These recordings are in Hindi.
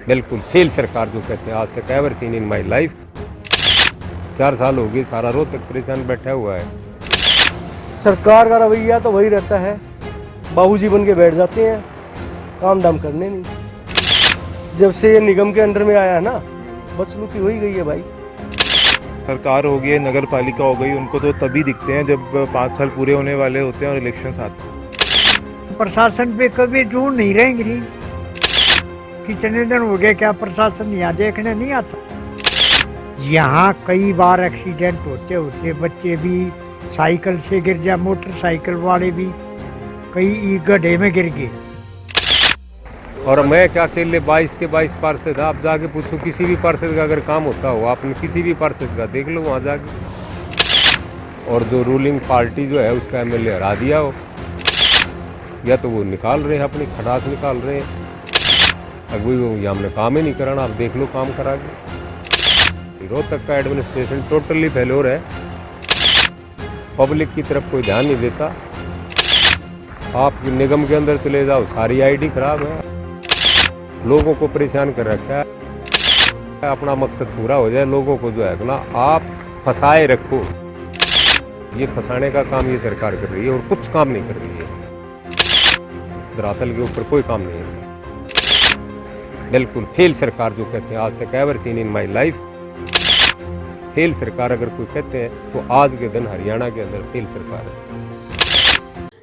बिल्कुल फेल सरकार जो कहते हैं आज तक ever seen in my life. 4 साल हो गए, सारा रोहतक परेशान बैठा हुआ है। सरकार का रवैया तो वही रहता है, बाबूजी बन के बैठ जाते हैं, काम दाम करने नहीं। जब से ये निगम के अंडर में आया है ना, बदसलूकी हो ही गई है भाई। सरकार हो गई, नगर पालिका हो गई, उनको तो तभी दिखते हैं जब 5 साल पूरे होने वाले होते हैं और इलेक्शंस आते हैं। प्रशासन पे कभी दूर नहीं रहेंगे। नहीं कितने दिन हो गए क्या प्रशासन यहाँ देखने नहीं आता। यहाँ कई बार एक्सीडेंट होते होते बच्चे भी साइकिल से गिर जाए, मोटरसाइकिल वाले भी कई गड्ढे में गिर गए। और मैं क्या अकेले 22 के 22 पार्षद, आप जाके पूछो किसी भी पार्षद का अगर काम होता हो, आपने किसी भी पार्षद का देख लो वहाँ जाके। और जो रूलिंग पार्टी जो है उसका एमएलए हरा दिया हो, या तो वो निकाल रहे हैं, अपनी खटास निकाल रहे हैं। अब वही हमने काम ही नहीं कराना, आप देख लो काम करा के। रोहतक का एडमिनिस्ट्रेशन टोटली फेल्योर है, पब्लिक की तरफ कोई ध्यान नहीं देता। आप निगम के अंदर चले जाओ, सारी आईडी खराब है, लोगों को परेशान कर रखा है। अपना मकसद पूरा हो जाए, लोगों को जो है ना आप फंसाए रखो। ये फंसाने का काम ये सरकार कर रही है और कुछ काम नहीं कर रही है। धरातल के ऊपर कोई काम नहीं है। बिल्कुल फेल सरकार जो कहते हैं आज तक ever seen in my life. Fail सरकार अगर कोई कहते हैं तो आज के दिन हरियाणा के अंदर फेल सरकार है।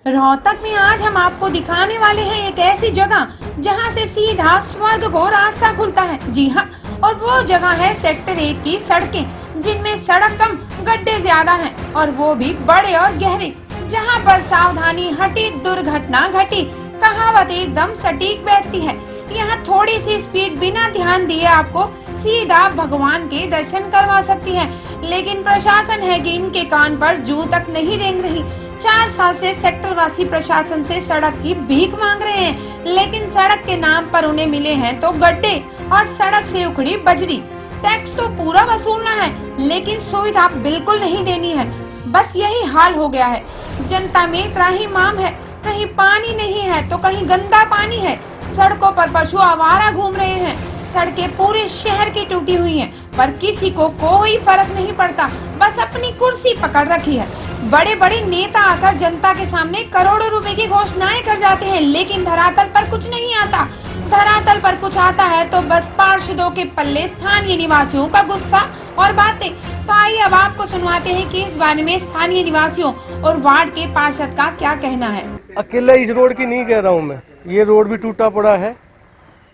रोहतक में आज हम आपको दिखाने वाले हैं एक ऐसी जगह जहां से सीधा स्वर्ग को रास्ता खुलता है। जी हाँ, और वो जगह है सेक्टर 1 की सड़कें, जिनमें सड़क कम गड्ढे ज्यादा हैं और वो भी बड़े और गहरे। जहां पर सावधानी हटी दुर्घटना घटी, कहावत एकदम सटीक बैठती है। यहाँ थोड़ी सी स्पीड बिना ध्यान दिए आपको सीधा भगवान के दर्शन करवा सकती है, लेकिन प्रशासन है कि इनके कान पर जू तक नहीं रेंग रही। 4 साल से सेक्टर वासी प्रशासन से सड़क की भीख मांग रहे हैं, लेकिन सड़क के नाम पर उन्हें मिले हैं तो गड्ढे और सड़क से उखड़ी बजरी। टैक्स तो पूरा वसूलना है, लेकिन सुविधा बिल्कुल नहीं देनी है। बस यही हाल हो गया है। जनता में त्राहिमाम है, कहीं पानी नहीं है तो कहीं गंदा पानी है। सड़कों पर पशु आवारा घूम रहे हैं। सड़कें पूरे शहर की टूटी हुई हैं, पर किसी को कोई फर्क नहीं पड़ता, बस अपनी कुर्सी पकड़ रखी है। बड़े बड़े नेता आकर जनता के सामने करोड़ों रुपए की घोषणाएं कर जाते हैं, लेकिन धरातल पर कुछ नहीं आता। धरातल पर कुछ आता है तो बस पार्षदों के पल्ले स्थानीय निवासियों का गुस्सा और बातें। तो आइए अब आपको सुनवाते हैं कि इस बारे में स्थानीय निवासियों और वार्ड के पार्षद का क्या कहना है। अकेला इस रोड की नहीं कह रहा हूँ मैं, ये रोड भी टूटा पड़ा है।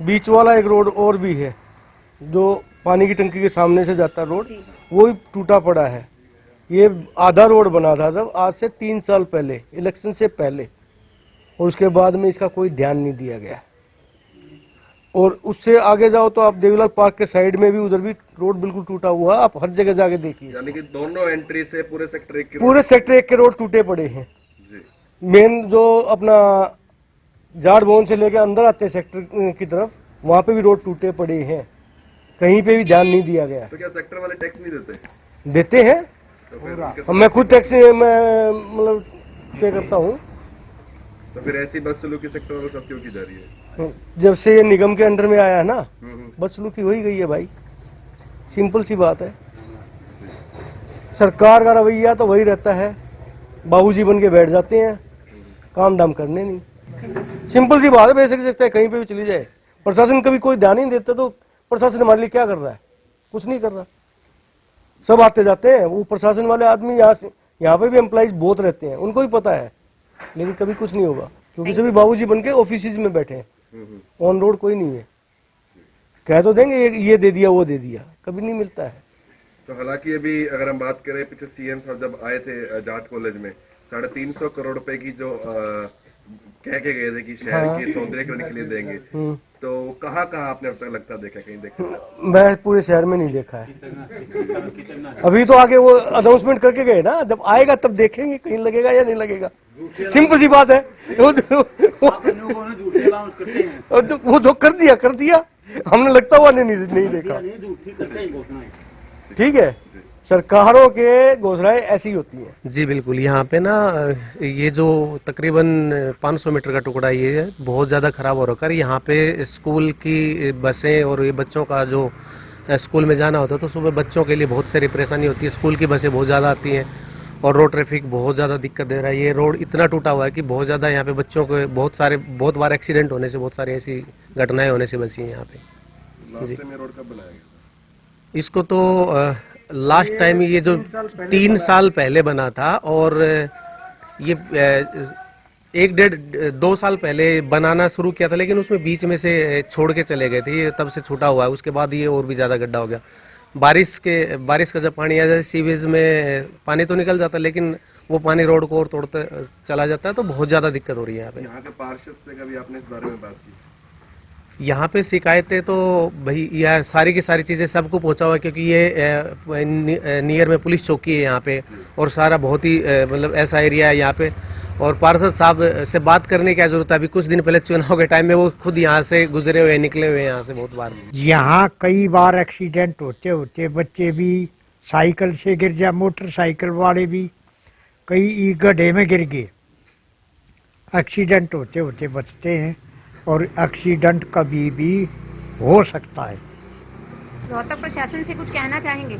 बीच वाला एक रोड और भी है जो पानी की टंकी के सामने से जाता रोड, वो भी टूटा पड़ा है। ये आधा रोड बना था जब आज से 3 साल पहले, इलेक्शन से पहले, और उसके बाद में इसका कोई ध्यान नहीं दिया गया। और उससे आगे जाओ तो आप देवीलाल पार्क के साइड में भी उधर भी रोड बिल्कुल टूटा हुआ, आप हर जगह जाके देखिए। यानी कि दोनों एंट्री से पूरे सेक्टर 1 के रोड टूटे पड़े हैं। मेन जो अपना जाट भवन से लेकर अंदर आते हैं सेक्टर की तरफ, वहाँ पे भी रोड टूटे पड़े हैं, कहीं पे भी ध्यान नहीं दिया गया। तो क्या सेक्टर वाले टैक्स नहीं देते? देते हैं, तो मैं खुद टैक्स मैं मतलब पे करता हूँ। तो फिर ऐसी बदसलूकी सेक्टर वालों सब क्यों की जा रही है? जब से ये निगम के अंडर में आया है ना, बदसलूकी हो ही गई है भाई। सिंपल सी बात है। सरकार का रवैया तो वही रहता है, बाबूजी बन के बैठ जाते हैं, काम दाम करने नहीं। सिंपल सी बात है, बेसिक सकता है कहीं पे भी चली जाए। प्रशासन कभी कोई ध्यान नहीं देता, तो प्रशासन हमारे लिए क्या कर रहा है? कुछ नहीं कर रहा। सब आते जाते हैं, वो प्रशासन वाले आदमी यहाँ पे भी एम्प्लॉइज बहुत रहते हैं, उनको भी पता है, लेकिन कभी कुछ नहीं होगा क्योंकि सभी बाबूजी बन के ऑफिस में बैठे हैं। ऑन रोड कोई नहीं है। कह तो देंगे ये दे दिया वो दे दिया, कभी नहीं मिलता है। तो हालांकि अभी अगर हम बात करें, पीछे सीएम साहब जब आए थे जाट कॉलेज में, 350 करोड़ रुपए की जो कह के गए थे कि शहर के सौंदर्यीकरण के लिए देंगे, तो कहाँ आपने अब तक लगता देखा, कहीं देखा? मैं पूरे शहर में नहीं देखा है। अभी तो आगे वो अनाउंसमेंट करके गए ना, जब आएगा तब देखेंगे कहीं लगेगा या नहीं लगेगा। सिंपल सी बात है। वो तो कर दिया, हमने लगता हुआ नहीं देखा। ठीक है, सरकारों के घोषणाएं ऐसी होती हैं। जी बिल्कुल, यहाँ पे ना ये जो तकरीबन 500 मीटर का टुकड़ा ये है बहुत ज़्यादा ख़राब हो रखा है। यहाँ पे स्कूल की बसें और ये बच्चों का जो स्कूल में जाना होता है तो सुबह बच्चों के लिए बहुत सारी परेशानी होती है। स्कूल की बसें बहुत ज़्यादा आती हैं और रोड ट्रैफिक बहुत ज़्यादा दिक्कत दे रहा है। ये रोड इतना टूटा हुआ है कि बहुत ज़्यादा यहाँ पे बच्चों को बहुत बार एक्सीडेंट होने से, बहुत सारी ऐसी घटनाएं होने से बची हैं यहाँ पे। लास्ट टाइम ये रोड कब बनाया गया? इसको तो लास्ट टाइम ये जो 3 साल पहले बना था और ये 1-1.5-2 साल पहले बनाना शुरू किया था, लेकिन उसमें बीच में से छोड़ के चले गए थे। ये तब से छूटा हुआ है। उसके बाद ये और भी ज़्यादा गड्ढा हो गया। बारिश का जब पानी आ जाए सीवेज में पानी तो निकल जाता है, लेकिन वो पानी रोड को और तोड़ते चला जाता है तो बहुत ज़्यादा दिक्कत हो रही है यहाँ पे। यहाँ के पार्षद से कभी आपने इस बारे में बात की? यहाँ पे शिकायतें तो भाई यह सारी की सारी चीज़ें सबको पहुँचा हुआ है, क्योंकि ये नियर में पुलिस चौकी है यहाँ पे और सारा बहुत ही मतलब ऐसा एरिया है यहाँ पे। और पार्षद साहब से बात करने की क्या जरूरत है? अभी कुछ दिन पहले चुनाव के टाइम में वो खुद यहाँ से गुजरे हुए निकले हुए यहाँ से बहुत बार। यहाँ कई बार एक्सीडेंट होते होते बच्चे भी साइकिल से गिर जाए, मोटरसाइकिल वाले भी कई गड्ढे में गिर गए। एक्सीडेंट होते होते बचते हैं और एक्सीडेंट कभी भी हो सकता है। रोहतक प्रशासन से कुछ कहना चाहेंगे?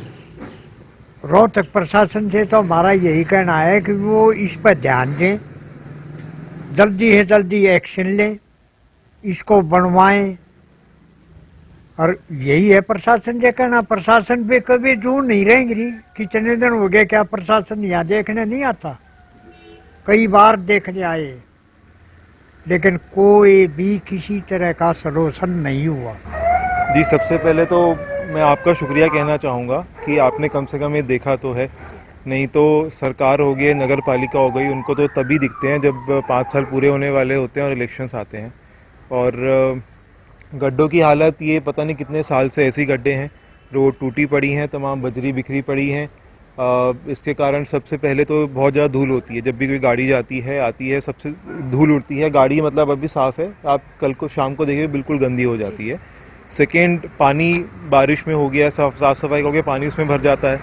रोहतक प्रशासन से तो हमारा यही कहना है कि वो इस पर ध्यान दें, जल्दी से जल्दी एक्शन लें, इसको बनवाएं। और यही है प्रशासन से कहना। प्रशासन पे कभी जून नहीं रहेंगी। कितने दिन हो गए क्या प्रशासन यहाँ देखने नहीं आता? कई बार देखने आए लेकिन कोई भी किसी तरह का सलूशन नहीं हुआ। जी, सबसे पहले तो मैं आपका शुक्रिया कहना चाहूँगा कि आपने कम से कम ये देखा तो है। नहीं तो सरकार हो गई, नगर पालिका हो गई, उनको तो तभी दिखते हैं जब 5 साल पूरे होने वाले होते हैं और इलेक्शंस आते हैं। और गड्ढों की हालत ये पता नहीं कितने साल से ऐसी गड्ढे हैं। रोड टूटी पड़ी हैं, तमाम बजरी बिखरी पड़ी हैं। इसके कारण सबसे पहले तो बहुत ज़्यादा धूल होती है। जब भी कोई गाड़ी जाती है आती है सबसे धूल उड़ती है। गाड़ी मतलब अभी साफ़ है, आप कल को शाम को देखिए बिल्कुल गंदी हो जाती है। सेकेंड, पानी बारिश में हो गया, साफ सफाई हो गया, पानी उसमें भर जाता है।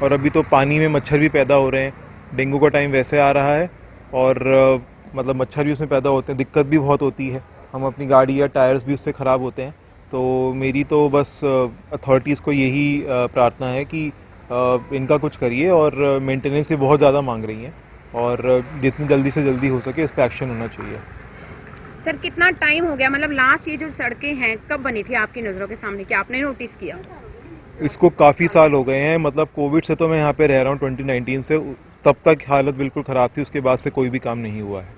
और अभी तो पानी में मच्छर भी पैदा हो रहे हैं। डेंगू का टाइम वैसे आ रहा है और मतलब मच्छर भी उसमें पैदा होते हैं, दिक्कत भी बहुत होती है। हम अपनी गाड़ी या टायर्स भी उससे ख़राब होते हैं। तो मेरी तो बस अथॉरिटीज़ को यही प्रार्थना है कि इनका कुछ करिए। और मेंटेनेंस से बहुत ज़्यादा मांग रही हैं और जितनी जल्दी से जल्दी हो सके इस पर एक्शन होना चाहिए। सर कितना टाइम हो गया, मतलब लास्ट ये जो सड़कें हैं कब बनी थी आपकी नज़रों के सामने, क्या आपने नोटिस किया? इसको काफ़ी साल हो गए हैं। मतलब कोविड से तो मैं यहाँ पे रह रहा हूँ 2019 से, तब तक हालत बिल्कुल ख़राब थी। उसके बाद से कोई भी काम नहीं हुआ है।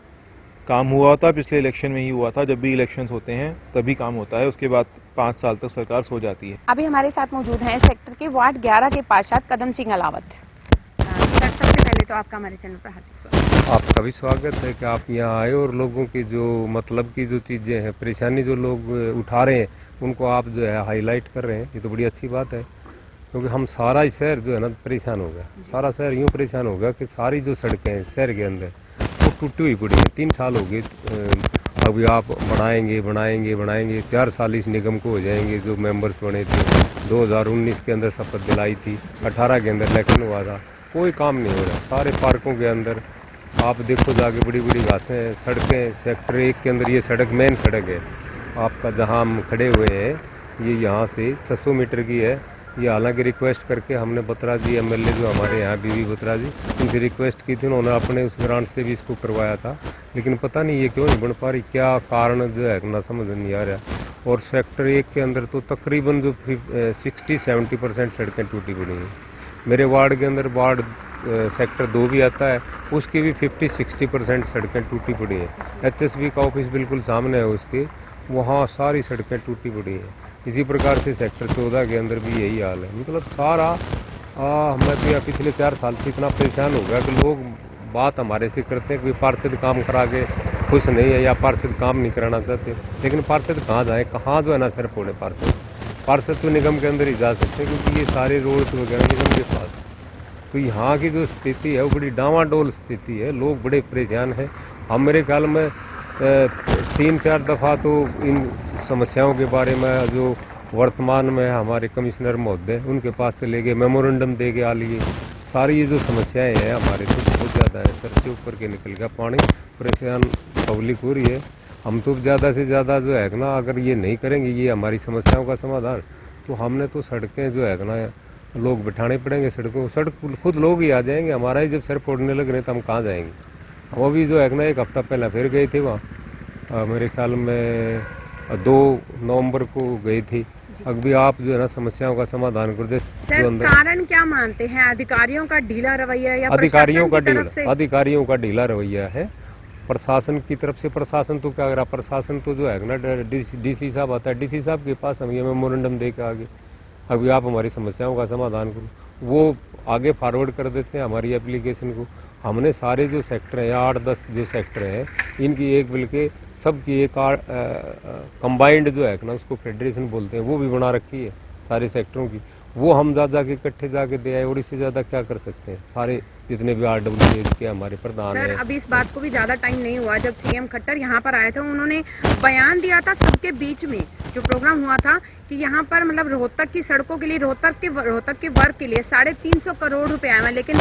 काम हुआ था पिछले इलेक्शन में ही हुआ था। जब भी इलेक्शंस होते हैं तभी काम होता है, उसके बाद 5 साल तक सरकार सो जाती है। अभी हमारे साथ मौजूद हैं सेक्टर के वार्ड 11 के पार्षद कदम सिंह अलावत। सर सबसे पहले तो आपका हमारे चैनल पर हार्दिक स्वागत। आपका भी स्वागत है कि आप यहाँ आए और लोगों की जो मतलब की जो चीज़ें हैं, परेशानी जो लोग उठा रहे हैं उनको आप जो है हाईलाइट कर रहे हैं। ये तो बड़ी अच्छी बात है, क्योंकि हम सारा ही शहर जो है ना परेशान हो गया। सारा शहर यूँ परेशान हो गया कि सारी जो सड़कें हैं शहर के अंदर वो टूटी हुई पड़ी हैं। 3 साल हो गए। अभी आप बढ़ाएंगे 4 साल इस निगम को हो जाएंगे। जो मेंबर्स बने थे 2019 के अंदर शपथ दिलाई थी, 18 के अंदर इलेक्शन हुआ था, कोई काम नहीं हो रहा। सारे पार्कों के अंदर आप देखो जाके बड़ी बड़ी घासें हैं। सड़कें सेक्टर 1 के अंदर ये सड़क मेन सड़क है आपका, जहां हम खड़े हुए हैं, ये यहाँ से 600 मीटर की है। ये हालांकि रिक्वेस्ट करके हमने बत्रा जी एमएलए जो हमारे यहाँ बीवी बत्रा जी, उनसे रिक्वेस्ट की थी। उन्होंने अपने उस ग्रांट से भी इसको करवाया था, लेकिन पता नहीं ये क्यों नहीं बन पा रही, क्या कारण जो है ना समझ नहीं आ रहा। और सेक्टर 1 के अंदर तो तकरीबन जो 60-70% सड़कें टूटी पड़ी हैं। मेरे वार्ड के अंदर वार्ड सेक्टर 2 भी आता है, उसकी भी 50-60% सड़कें टूटी पड़ी हैं। HSB का ऑफिस बिल्कुल सामने है उसके, वहाँ सारी सड़कें टूटी पड़ी हैं। इसी प्रकार से सेक्टर 14 के अंदर भी यही हाल है। मतलब सारा मैं तो यहाँ पिछले 4 साल से इतना परेशान हो गया कि लोग बात हमारे से करते हैं कि पार्षद काम करा के खुश नहीं है या पार्षद काम नहीं कराना चाहते, लेकिन पार्षद कहाँ जाए, कहाँ जो है ना सर फोड़े। पार्षद तो निगम के अंदर ही जा सकते हैं, क्योंकि ये सारे रोड्स वगैरह निगम के पास। तो यहाँ की जो स्थिति है वो बड़ी डामाडोल स्थिति है। लोग बड़े परेशान हैं। हम मेरे ख्याल में 3-4 दफ़ा तो इन समस्याओं के बारे में जो वर्तमान में हमारे कमिश्नर महोदय उनके पास से ले गए, मेमोरेंडम दे के आ लिए। सारी ये जो समस्याएं हैं हमारे तो बहुत ज़्यादा है, सर से ऊपर के निकल गया पानी, परेशान पब्लिक हो रही है। हम तो ज़्यादा से ज़्यादा जो है ना, अगर ये नहीं करेंगे ये हमारी समस्याओं का समाधान, तो हमने तो सड़कें जो है ना लोग बिठाने पड़ेंगे सड़कों, सड़क खुद लोग ही आ जाएंगे। हमारा ही जब सर फोड़ने लग रहे तो हम कहाँ जाएंगे। वो भी जो है ना 1 हफ्ता पहले फिर गए थे वहाँ, मेरे ख्याल में 2 नवंबर को गई थी। अभी आप जो है ना समस्याओं का समाधान कर दे। सर कारण क्या मानते हैं, अधिकारियों का ढीला रवैया या अधिकारियों का से? ढीला रवैया है प्रशासन की तरफ से। प्रशासन तो क्या कर रहा, प्रशासन तो जो है ना डीसी साहब आता है, डीसी साहब के पास हम ये मेमोरेंडम दे के आगे अभी आप हमारी समस्याओं का समाधान करो, वो आगे फॉरवर्ड कर देते हैं हमारी एप्लीकेशन को। हमने सारे जो सेक्टर हैं या 8-10 जो सेक्टर हैं इनकी एक मिलके सबकी एक कंबाइंड जो है ना उसको फेडरेशन बोलते हैं, वो भी बना रखी है सारे सेक्टरों की। वो हम जाके इकट्ठे जाके दे आए और इससे ज़्यादा क्या कर सकते हैं। सारे जितने भी RWA के हमारे प्रधान सर हैं। अभी इस बात को भी ज्यादा टाइम नहीं हुआ, जब सीएम खट्टर यहाँ पर आए थे उन्होंने बयान दिया था सबके बीच में जो प्रोग्राम हुआ था कि यहाँ पर मतलब रोहतक की सड़कों के लिए रोहतक के वर्ग के लिए 350 करोड़ रुपए आए हैं। लेकिन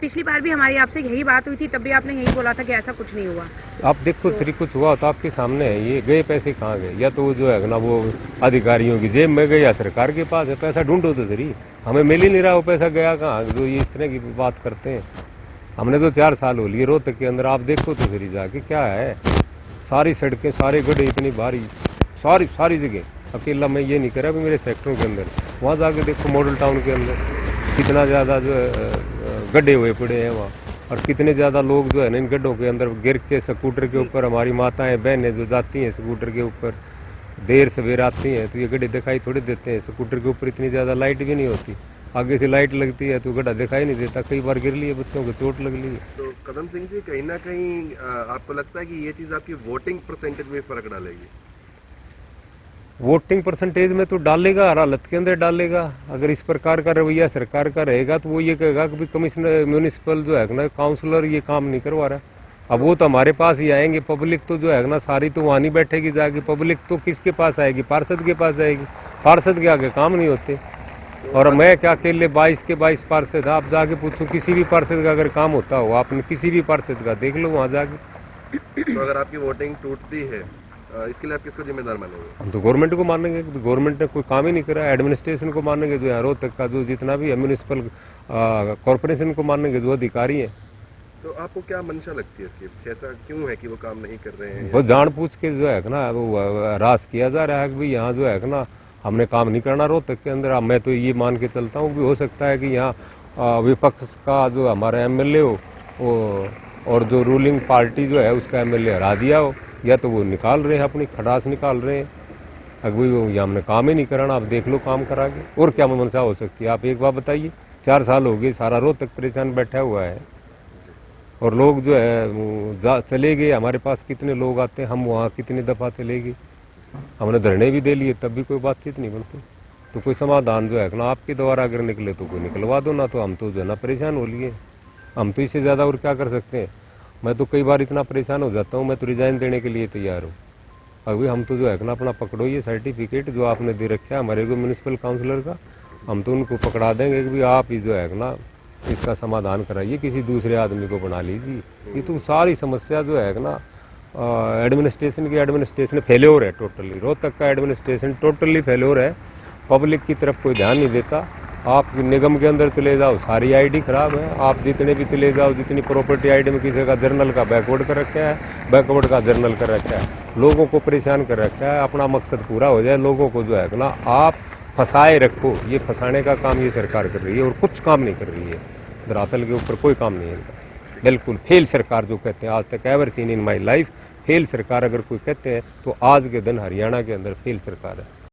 पिछली बार भी हमारी आपसे यही बात हुई थी, तब भी आपने यही बोला था कि ऐसा कुछ नहीं हुआ। आप देखो श्री कुछ हुआ तो आपके सामने है, ये गए पैसे कहाँ गए, या तो वो जो है ना वो अधिकारियों की जेब में गए या सरकार के पास है। पैसा ढूंढो तो सही, हमें मिल ही नहीं रहा वो पैसा गया कहाँ, जो ये इस तरह की बात करते हैं। हमने तो 4 साल हो लिए रोहतक के अंदर, आप देखो तो सही जाके क्या है। सारी सड़कें सारे गड्ढे इतनी भारी, सारी जगह। अकेला मैं ये नहीं कह रहा कि मेरे सेक्टरों के अंदर, वहाँ जाके देखो मॉडल टाउन के अंदर कितना ज़्यादा जो है गड्ढे हुए पड़े हैं वहाँ, और कितने ज़्यादा लोग जो है ना इन गड्ढों के अंदर गिर के स्कूटर के ऊपर, हमारी माताएं बहनें जो जाती हैं स्कूटर के ऊपर देर सवेर आती हैं तो ये गड्ढे दिखाई थोड़े देते हैं। स्कूटर के ऊपर इतनी ज़्यादा लाइट भी नहीं होती, आगे से लाइट लगती है तो गड्ढा दिखाई नहीं देता। कई बार गिर लिए, बच्चों को चोट लग ली। तो कदम सिंह जी कहीं ना कहीं आपको लगता है कि ये चीज़ आपकी वोटिंग परसेंटेज में फ़र्क डालेगी? वोटिंग परसेंटेज में तो डालेगा, हर हालत के अंदर डालेगा। अगर इस प्रकार का रवैया सरकार का रहेगा तो वो ये कहेगा कि कमिश्नर म्यूनिसिपल जो है ना काउंसलर ये काम नहीं करवा रहा। अब वो तो हमारे पास ही आएंगे, पब्लिक तो जो है ना सारी तो वहाँ नहीं बैठेगी जाके, पब्लिक तो किसके पास आएगी, पार्षद के पास आएगी। पार्षद के आगे काम नहीं होते। और मैं क्या अकेले 22 के 22 पार्षद, आप जाके पूछो किसी भी पार्षद का अगर काम होता हो, आपने किसी भी पार्षद का देख लो वहाँ जाके। तो अगर आपकी वोटिंग टूटती है इसके लिए आप किसको जिम्मेदार मानेंगे? हम तो गवर्नमेंट को मानेंगे, गवर्नमेंट ने कोई काम ही नहीं करा। एडमिनिस्ट्रेशन को मानेंगे, जो यहाँ रोहतक का जो जितना भी है म्यूनिसिपल कॉर्पोरेशन को मानेंगे, जो अधिकारी हैं। तो आपको क्या मंशा लगती है इसकी, ऐसा क्यों है कि वो काम नहीं कर रहे हैं? वो जानबूझ के जो है ना वो रास किया जा रहा है कि भाई यहाँ जो है ना हमने काम नहीं करना रोहतक के अंदर। मैं तो ये मान के चलता हूँ कि हो सकता है कि यहाँ विपक्ष का जो हमारा MLA हो वो और जो रूलिंग पार्टी जो है उसका MLA हरा दिया हो, या तो वो निकाल रहे हैं अपनी खटास निकाल रहे हैं। अगर वो यहाँ हमने काम ही नहीं कराना, आप देख लो काम करा के, और क्या मंशा हो सकती है। आप एक बात बताइए, 4 साल हो गए सारा रोहतक परेशान बैठा हुआ है और लोग जो है चले गए। हमारे पास कितने लोग आते हैं, हम वहाँ कितनी दफ़ा चले गए, हमने धरने भी दे लिए तब भी कोई बातचीत नहीं बनती। तो कोई समाधान जो है ना आपके द्वारा अगर निकले तो कोई निकलवा दो, ना तो हम तो जो है ना परेशान हो लिए। हम तो इससे ज़्यादा और क्या कर सकते हैं। मैं तो कई बार इतना परेशान हो जाता हूँ, मैं तो रिजाइन देने के लिए तैयार हूँ। अभी हम तो जो है ना अपना पकड़ो ये सर्टिफिकेट जो आपने दे रखा है हमारे को म्यूनिसिपल काउंसलर का, हम तो उनको पकड़ा देंगे कि भाई आप ही जो है ना इसका समाधान कराइए, किसी दूसरे आदमी को बना लीजिए। ये तो सारी समस्या जो है ना एडमिनिस्ट्रेशन फेल्योर है टोटली। रोहतक का एडमिनिस्ट्रेशन टोटली फेल्योर है, पब्लिक की तरफ कोई ध्यान नहीं देता। आप निगम के अंदर चले जाओ, सारी ID खराब है। आप जितने भी चले जाओ, जितनी प्रॉपर्टी ID में किसी का जर्नल का बैकवर्ड कर रखा है, बैकवर्ड का जर्नल कर रखा है, लोगों को परेशान कर रखा है। अपना मकसद पूरा हो जाए, लोगों को जो है ना आप फंसाए रखो, ये फंसाने का काम ये सरकार कर रही है और कुछ काम नहीं कर रही है। धरातल के ऊपर कोई काम नहीं है इनका, बिल्कुल फेल सरकार जो कहते हैं आज तक ever seen in my life. Fail सरकार अगर कोई कहते हैं तो आज के दिन हरियाणा के अंदर फेल सरकार है।